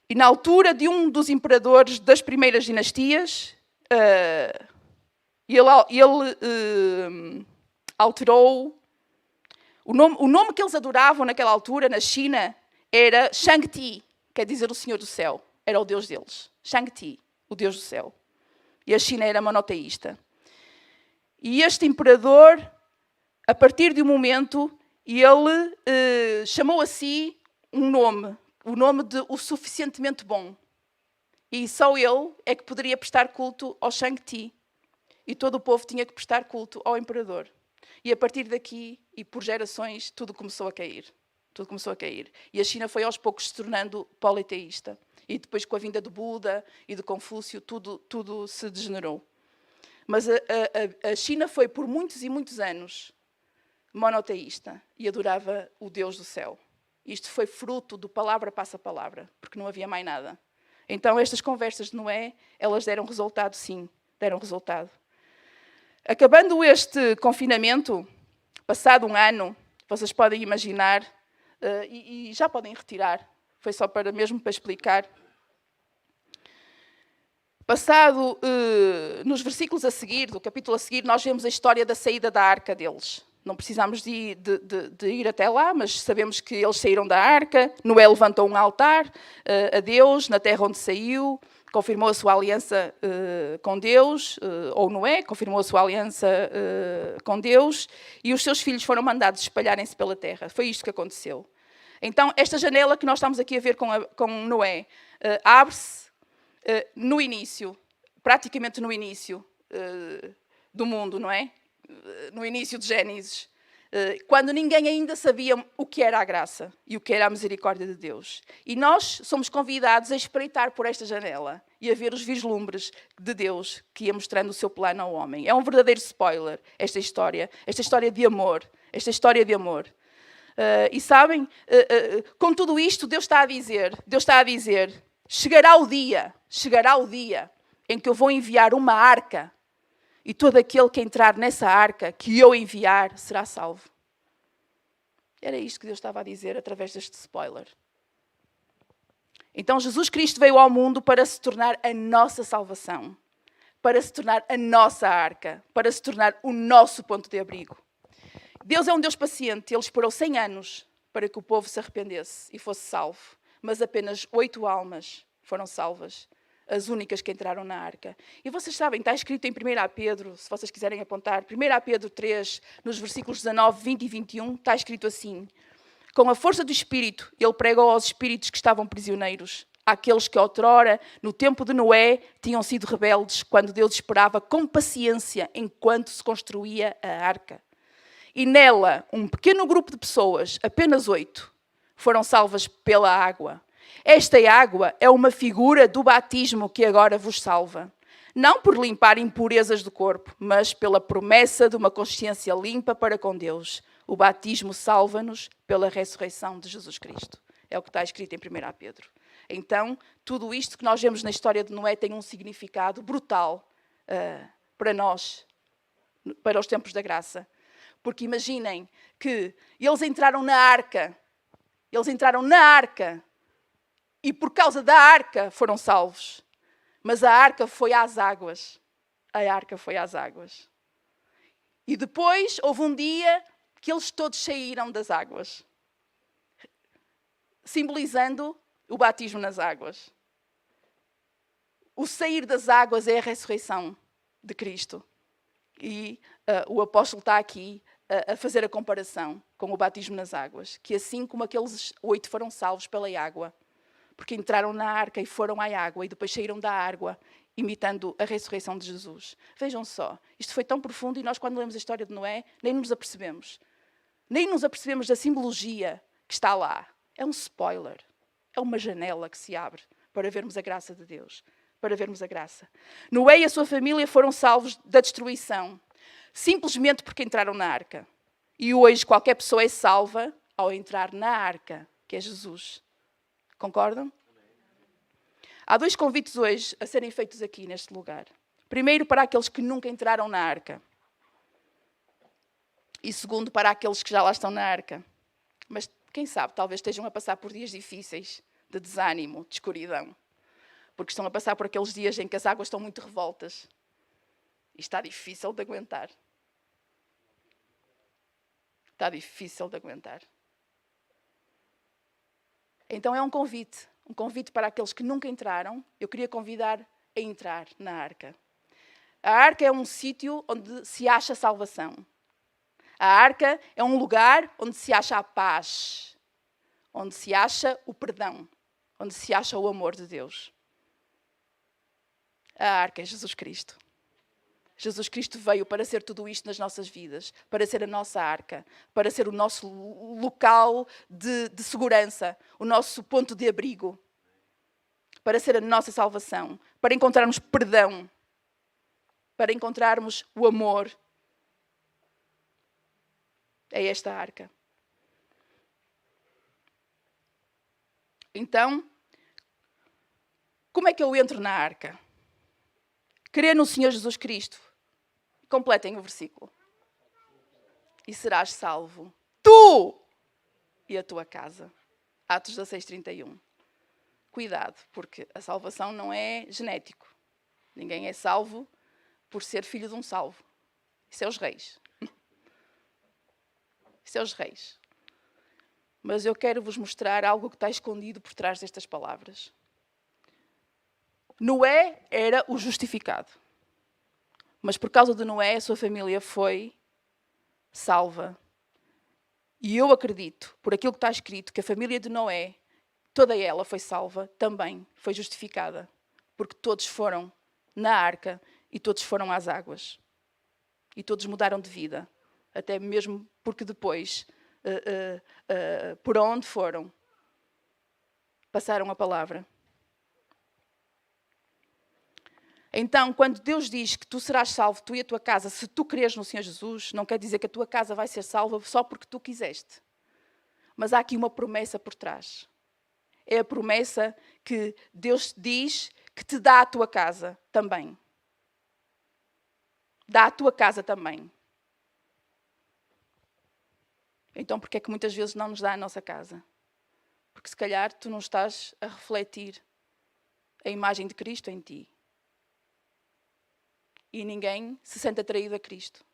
E na altura de um dos imperadores das primeiras dinastias, ele alterou o nome que eles adoravam naquela altura na China era Shang-Ti, quer dizer o Senhor do Céu. Era o Deus deles. Shang-Ti, o Deus do Céu. E a China era monoteísta. E este imperador, a partir de um momento, ele chamou a si um nome, o nome de o suficientemente bom. E só ele é que poderia prestar culto ao Shang-Ti. E todo o povo tinha que prestar culto ao imperador. E a partir daqui, e por gerações, tudo começou a cair. Tudo começou a cair. E a China foi aos poucos se tornando politeísta. E depois, com a vinda de Buda e de Confúcio, tudo se degenerou. Mas a China foi, por muitos e muitos anos, monoteísta e adorava o Deus do céu. Isto foi fruto do palavra passa palavra, porque não havia mais nada. Então, estas conversas de Noé, elas deram resultado, sim, deram resultado. Acabando este confinamento, passado um ano, vocês podem imaginar, e já podem retirar, foi só mesmo para explicar. Passado, nos versículos a seguir, do capítulo a seguir, nós vemos a história da saída da arca deles. Não precisamos de ir até lá, mas sabemos que eles saíram da arca. Noé levantou um altar a Deus na terra onde saiu, confirmou a sua aliança com Deus, ou Noé confirmou a sua aliança com Deus, e os seus filhos foram mandados espalharem-se pela terra. Foi isto que aconteceu. Então, esta janela que nós estamos aqui a ver com Noé, abre-se no início, praticamente no início do mundo, não é? No início de Gênesis, quando ninguém ainda sabia o que era a graça e o que era a misericórdia de Deus. E nós somos convidados a espreitar por esta janela e a ver os vislumbres de Deus que ia mostrando o seu plano ao homem. É um verdadeiro spoiler esta história de amor, esta história de amor. E sabem, com tudo isto, Deus está a dizer, chegará o dia em que eu vou enviar uma arca e todo aquele que entrar nessa arca que eu enviar será salvo. Era isto que Deus estava a dizer através deste spoiler. Então Jesus Cristo veio ao mundo para se tornar a nossa salvação, para se tornar a nossa arca, para se tornar o nosso ponto de abrigo. Deus é um Deus paciente. Ele esperou 100 anos para que o povo se arrependesse e fosse salvo. Mas apenas 8 almas foram salvas, as únicas que entraram na arca. E vocês sabem, está escrito em 1 Pedro, se vocês quiserem apontar, 1 Pedro 3, nos versículos 19, 20 e 21, está escrito assim: com a força do Espírito, ele pregou aos espíritos que estavam prisioneiros, àqueles que outrora, no tempo de Noé, tinham sido rebeldes, quando Deus esperava com paciência enquanto se construía a arca. E nela, um pequeno grupo de pessoas, apenas 8, foram salvas pela água. Esta água é uma figura do batismo que agora vos salva. Não por limpar impurezas do corpo, mas pela promessa de uma consciência limpa para com Deus. O batismo salva-nos pela ressurreição de Jesus Cristo. É o que está escrito em 1 Pedro. Então, tudo isto que nós vemos na história de Noé tem um significado brutal para nós, para os tempos da graça. Porque imaginem que eles entraram na arca. E por causa da arca foram salvos. Mas a arca foi às águas. E depois houve um dia que eles todos saíram das águas. Simbolizando o batismo nas águas. O sair das águas é a ressurreição de Cristo. E o apóstolo está aqui a fazer a comparação com o batismo nas águas. Que assim como aqueles 8 foram salvos pela água, porque entraram na arca e foram à água e depois saíram da água, imitando a ressurreição de Jesus. Vejam só, isto foi tão profundo e nós quando lemos a história de Noé nem nos apercebemos. Nem nos apercebemos da simbologia que está lá. É um spoiler. É uma janela que se abre para vermos a graça de Deus. Para vermos a graça. Noé e a sua família foram salvos da destruição. Simplesmente porque entraram na arca. E hoje qualquer pessoa é salva ao entrar na arca, que é Jesus. Concordam? Há 2 convites hoje a serem feitos aqui neste lugar. Primeiro para aqueles que nunca entraram na arca. E segundo para aqueles que já lá estão na arca. Mas quem sabe, talvez estejam a passar por dias difíceis, de desânimo, de escuridão. Porque estão a passar por aqueles dias em que as águas estão muito revoltas. E está difícil de aguentar. Está difícil de aguentar. Então é um convite para aqueles que nunca entraram. Eu queria convidar a entrar na arca. A arca é um sítio onde se acha salvação. A arca é um lugar onde se acha a paz, onde se acha o perdão, onde se acha o amor de Deus. A arca é Jesus Cristo. Jesus Cristo veio para ser tudo isto nas nossas vidas, para ser a nossa arca, para ser o nosso local de segurança, o nosso ponto de abrigo, para ser a nossa salvação, para encontrarmos perdão, para encontrarmos o amor. É esta a arca. Então, como é que eu entro na arca? Crer no Senhor Jesus Cristo. Completem o versículo. E serás salvo, tu e a tua casa. Atos 16:31. Cuidado, porque a salvação não é genético. Ninguém é salvo por ser filho de um salvo. Isso é os reis. Isso é os reis. Mas eu quero vos mostrar algo que está escondido por trás destas palavras. Noé era o justificado. Mas por causa de Noé, a sua família foi salva. E eu acredito, por aquilo que está escrito, que a família de Noé, toda ela foi salva, também foi justificada. Porque todos foram na arca e todos foram às águas. E todos mudaram de vida. Até mesmo porque depois, por onde foram, passaram a palavra. Então, quando Deus diz que tu serás salvo, tu e a tua casa, se tu creres no Senhor Jesus, não quer dizer que a tua casa vai ser salva só porque tu quiseste. Mas há aqui uma promessa por trás. É a promessa que Deus diz que te dá a tua casa também. Dá a tua casa também. Então, porque é que muitas vezes não nos dá a nossa casa? Porque se calhar tu não estás a refletir a imagem de Cristo em ti. E ninguém se sente atraído a Cristo.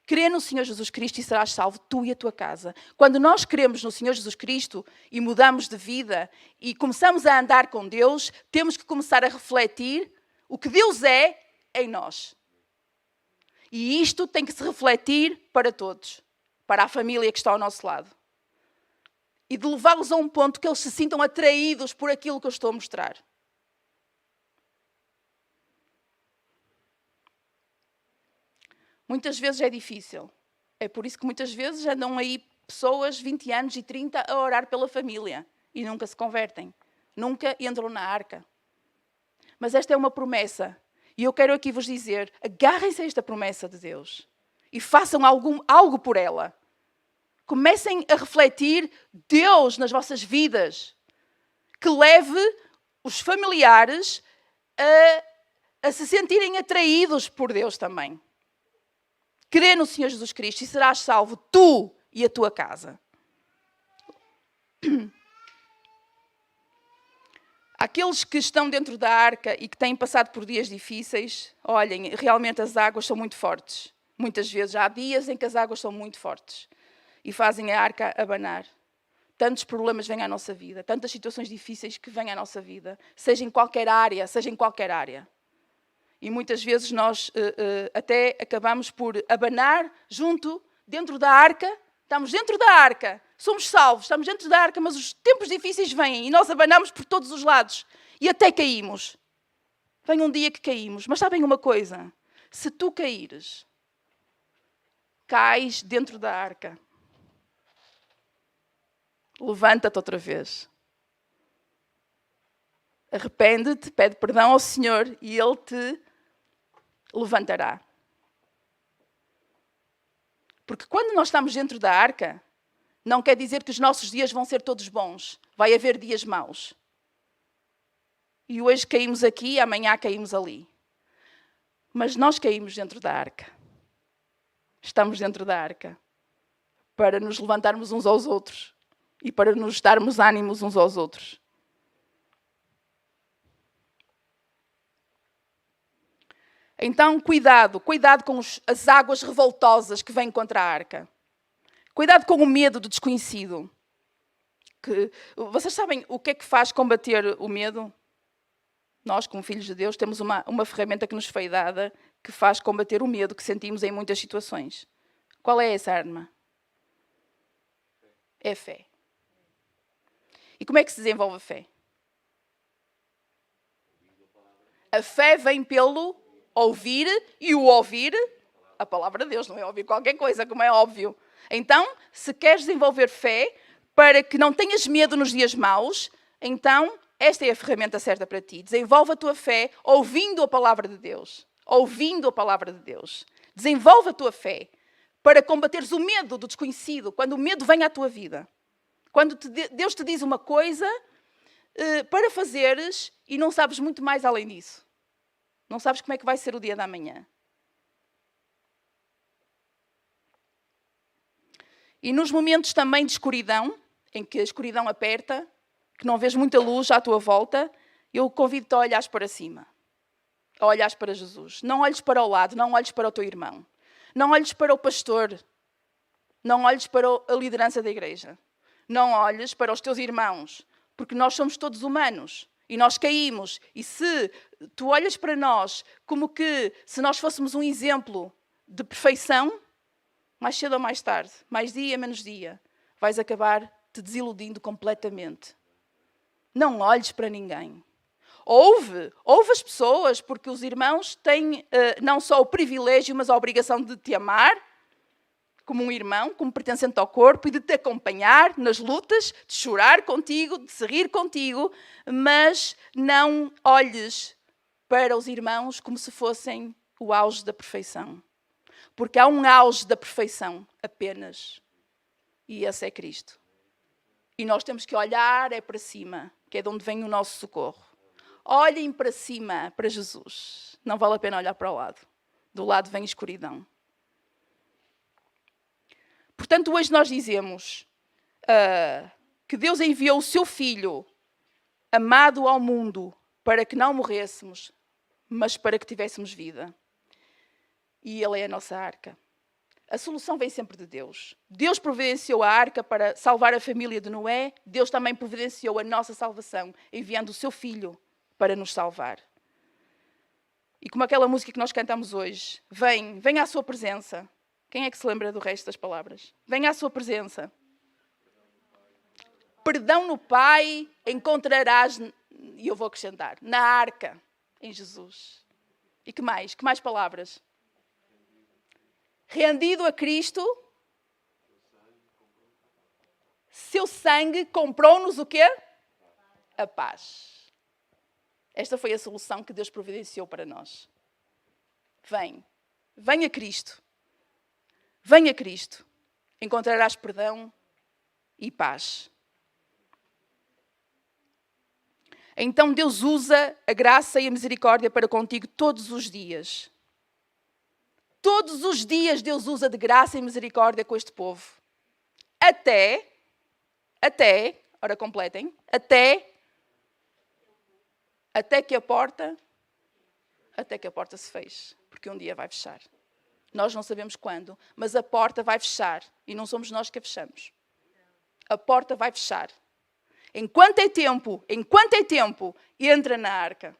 Crê no Senhor Jesus Cristo e serás salvo, tu e a tua casa. Quando nós cremos no Senhor Jesus Cristo e mudamos de vida e começamos a andar com Deus, temos que começar a refletir o que Deus é em nós. E isto tem que se refletir para todos, para a família que está ao nosso lado. e de levá-los a um ponto que eles se sintam atraídos por aquilo que eu estou a mostrar. Muitas vezes é difícil. É por isso que muitas vezes andam aí pessoas, 20 anos e 30, a orar pela família e nunca se convertem. Nunca entram na arca. Mas esta é uma promessa. E eu quero aqui vos dizer, agarrem-se a esta promessa de Deus. E façam algo por ela. Comecem a refletir Deus nas vossas vidas. Que leve os familiares a se sentirem atraídos por Deus também. Crê no Senhor Jesus Cristo e serás salvo tu e a tua casa. Aqueles que estão dentro da arca e que têm passado por dias difíceis, olhem, realmente as águas são muito fortes. Muitas vezes há dias em que as águas são muito fortes e fazem a arca abanar. Tantos problemas vêm à nossa vida, tantas situações difíceis que vêm à nossa vida, seja em qualquer área, seja em qualquer área. E muitas vezes nós até acabamos por abanar dentro da arca. Estamos dentro da arca, somos salvos, estamos dentro da arca, mas os tempos difíceis vêm e nós abanamos por todos os lados e até caímos. Vem um dia que caímos, mas sabem uma coisa? Se tu caíres, cais dentro da arca. Levanta-te outra vez. Arrepende-te, pede perdão ao Senhor e Ele te levantará. Porque quando nós estamos dentro da arca, não quer dizer que os nossos dias vão ser todos bons. Vai haver dias maus. E hoje caímos aqui, amanhã caímos ali. Mas nós caímos dentro da arca. Estamos dentro da arca para nos levantarmos uns aos outros e para nos darmos ânimos uns aos outros. Então, cuidado com as águas revoltosas que vêm contra a arca. Cuidado com o medo do desconhecido. Vocês sabem o que é que faz combater o medo? Nós, como filhos de Deus, temos uma ferramenta que nos foi dada que faz combater o medo que sentimos em muitas situações. Qual é essa arma? É a fé. E como é que se desenvolve a fé? A fé vem pelo ouvir, e o ouvir, a palavra de Deus, não é ouvir qualquer coisa, como é óbvio. Então, se queres desenvolver fé, para que não tenhas medo nos dias maus, então, esta é a ferramenta certa para ti. Desenvolve a tua fé ouvindo a palavra de Deus. Ouvindo a palavra de Deus. Desenvolve a tua fé para combateres o medo do desconhecido, quando o medo vem à tua vida. Quando Deus te diz uma coisa para fazeres e não sabes muito mais além disso. Não sabes como é que vai ser o dia da manhã. E nos momentos também de escuridão, em que a escuridão aperta, que não vês muita luz à tua volta, eu convido-te a olhares para cima. A olhares para Jesus. Não olhes para o lado, não olhes para o teu irmão. Não olhes para o pastor. Não olhes para a liderança da igreja. Não olhes para os teus irmãos, porque nós somos todos humanos. E nós caímos. E se tu olhas para nós como que se nós fôssemos um exemplo de perfeição, mais cedo ou mais tarde, mais dia, menos dia, vais acabar te desiludindo completamente. Não olhes para ninguém. Ouve as pessoas, porque os irmãos têm não só o privilégio, mas a obrigação de te amar, como um irmão, como pertencente ao corpo, e de te acompanhar nas lutas, de chorar contigo, de se rir contigo, mas não olhes para os irmãos como se fossem o auge da perfeição. Porque há um auge da perfeição apenas, e esse é Cristo. E nós temos que olhar para cima, que é de onde vem o nosso socorro. Olhem para cima, para Jesus. Não vale a pena olhar para o lado. Do lado vem escuridão. Portanto, hoje nós dizemos que Deus enviou o seu Filho, amado ao mundo, para que não morrêssemos, mas para que tivéssemos vida. E Ele é a nossa arca. A solução vem sempre de Deus. Deus providenciou a arca para salvar a família de Noé. Deus também providenciou a nossa salvação, enviando o seu Filho para nos salvar. E como aquela música que nós cantamos hoje, vem à sua presença. Quem é que se lembra do resto das palavras? Venha à sua presença. perdão no Pai, encontrarás, e eu vou acrescentar, na arca, em Jesus. E que mais? Que mais palavras? Rendido a Cristo, seu sangue comprou-nos o quê? A paz. Esta foi a solução que Deus providenciou para nós. Vem a Cristo. Vem a Cristo. Encontrarás perdão e paz. Então Deus usa a graça e a misericórdia para contigo todos os dias. Todos os dias Deus usa de graça e misericórdia com este povo. Até, ora completem, até que a porta se feche, porque um dia vai fechar. Nós não sabemos quando, mas a porta vai fechar e não somos nós que a fechamos. A porta vai fechar. Enquanto é tempo, entra na arca.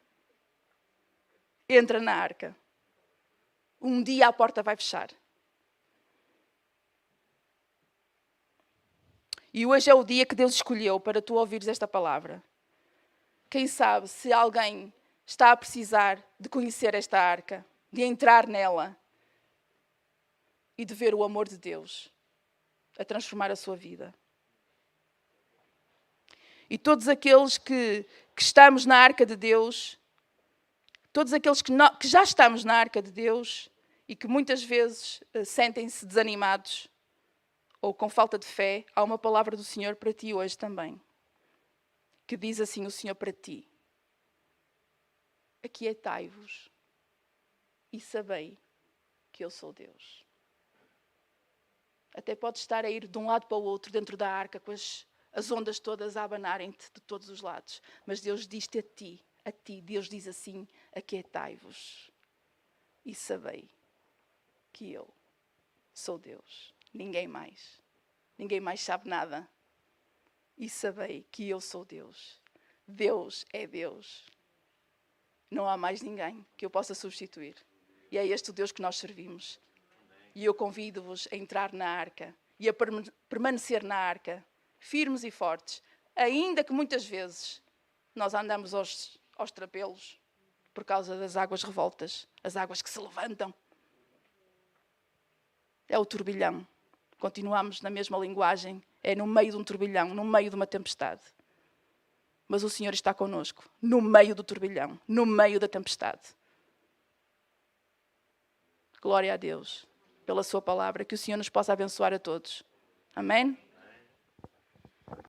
Entra na arca. Um dia a porta vai fechar. E hoje é o dia que Deus escolheu para tu ouvires esta palavra. Quem sabe se alguém está a precisar de conhecer esta arca, de entrar nela e de ver o amor de Deus a transformar a sua vida. E todos aqueles que estamos na arca de Deus, todos aqueles que já estamos na arca de Deus e que muitas vezes sentem-se desanimados ou com falta de fé, há uma palavra do Senhor para ti hoje também. Que diz assim o Senhor para ti: aquietai-vos e sabei que eu sou Deus. Até podes estar a ir de um lado para o outro dentro da arca com as ondas todas a abanarem-te de todos os lados. Mas Deus diz-te a ti, Deus diz assim: aquietai-vos e sabei que eu sou Deus. Ninguém mais sabe nada. E sabei que eu sou Deus. Deus é Deus. Não há mais ninguém que eu possa substituir. E é este o Deus que nós servimos. E eu convido-vos a entrar na arca e a permanecer na arca, firmes e fortes, ainda que muitas vezes nós andamos aos trapelos por causa das águas revoltas, as águas que se levantam. É o turbilhão. Continuamos na mesma linguagem. É no meio de um turbilhão, no meio de uma tempestade. Mas o Senhor está connosco, no meio do turbilhão, no meio da tempestade. Glória a Deus pela sua palavra, que o Senhor nos possa abençoar a todos. Amém?